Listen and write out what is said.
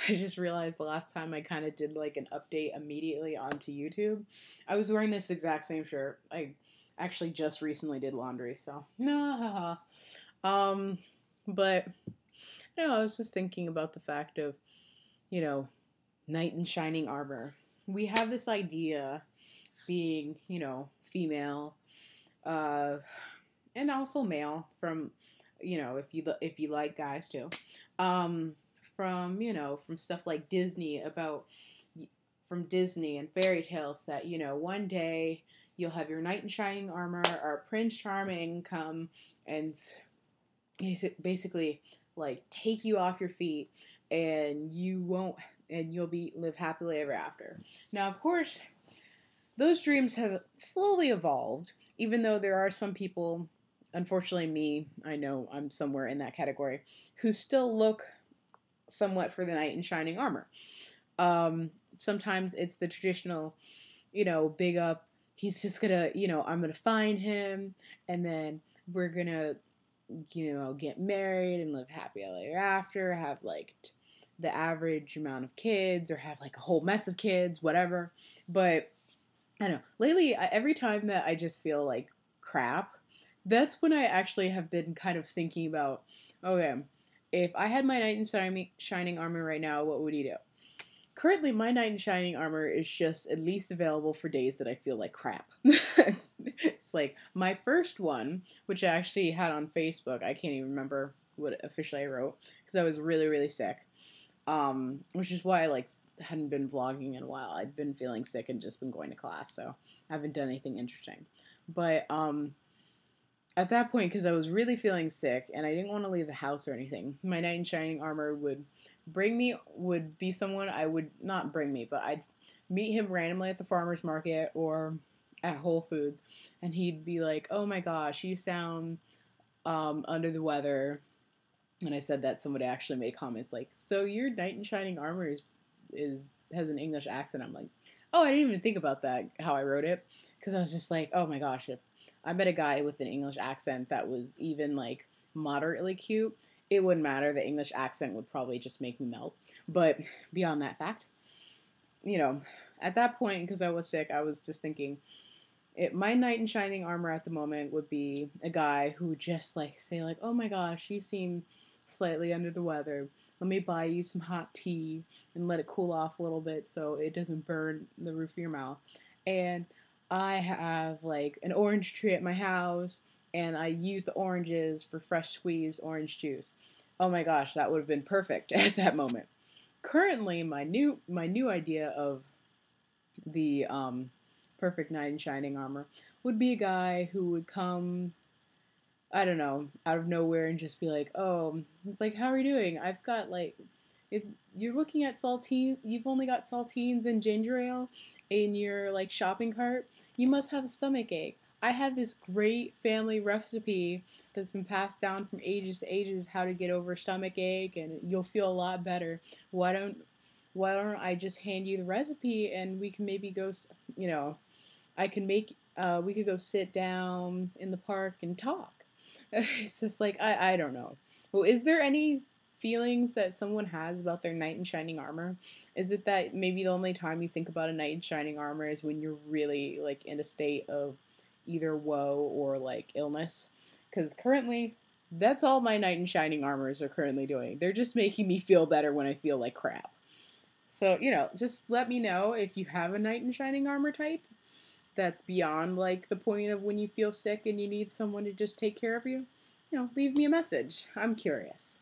I just realized the last time I kind of did like an update immediately onto YouTube, I was wearing this exact same shirt. I actually just recently did laundry, so no. Um, but I was just thinking about the fact of, you know, knight in shining armor. We have this idea, being, female, uh, and also male, from, if you like guys too, um, from from stuff like Disney, from Disney and fairy tales, that one day you'll have your knight in shining armor or Prince Charming come and basically like take you off your feet, and you'll be live happily ever after. Now, of course, those dreams have slowly evolved, even though there are some people, unfortunately me, I know I'm somewhere in that category, who still look somewhat for the knight in shining armor. Sometimes it's the traditional, big up. He's just gonna, I'm gonna find him, and then we're gonna, get married and live happy ever after, have like the average amount of kids, or have like a whole mess of kids, whatever. But I don't know. Lately, every time that I just feel like crap, that's when I actually have been kind of thinking about, okay, if I had my knight in shining armor right now, what would he do? Currently, my knight in shining armor is just at least available for days that I feel like crap. It's like my first one, which I actually had on Facebook. I can't even remember what officially I wrote because I was really, really sick. Which is why I hadn't been vlogging in a while. I'd been feeling sick and just been going to class, so I haven't done anything interesting. But at that point, because I was really feeling sick and I didn't want to leave the house or anything, my knight in shining armor would be someone I would not bring me, but I'd meet him randomly at the farmer's market or at Whole Foods, and he'd be like, "Oh my gosh, you sound under the weather." When I said that, somebody actually made comments like, "So your knight in shining armor has an English accent." I'm like, "Oh, I didn't even think about that, how I wrote it," because I was just like, "Oh my gosh, if I met a guy with an English accent that was even like moderately cute, it wouldn't matter. The English accent would probably just make me melt." But beyond that fact, at that point, because I was sick, I was just thinking, my knight in shining armor at the moment would be a guy who would just like say like, "Oh my gosh, you seem slightly under the weather. Let me buy you some hot tea and let it cool off a little bit so it doesn't burn the roof of your mouth. And I have like an orange tree at my house, and I use the oranges for fresh squeezed orange juice." Oh my gosh, that would have been perfect at that moment. Currently, my new idea of the perfect knight in shining armor would be a guy who would come, I don't know, out of nowhere and just be like, "Oh," it's like, "How are you doing? I've got like, you're looking at saltine. You've only got saltines and ginger ale in your like shopping cart. You must have a stomach ache. I have this great family recipe that's been passed down from ages to ages, how to get over stomach ache, and you'll feel a lot better. Why don't I just hand you the recipe, and we can maybe go, I can make, we could go sit down in the park and talk." It's just like, I don't know. Well, is there any feelings that someone has about their knight in shining armor? Is it that maybe the only time you think about a knight in shining armor is when you're really like in a state of either woe or like illness? Because currently, that's all my knight in shining armors are currently doing. They're just making me feel better when I feel like crap. So, just let me know if you have a knight in shining armor type that's beyond like the point of when you feel sick and you need someone to just take care of you. Leave me a message. I'm curious.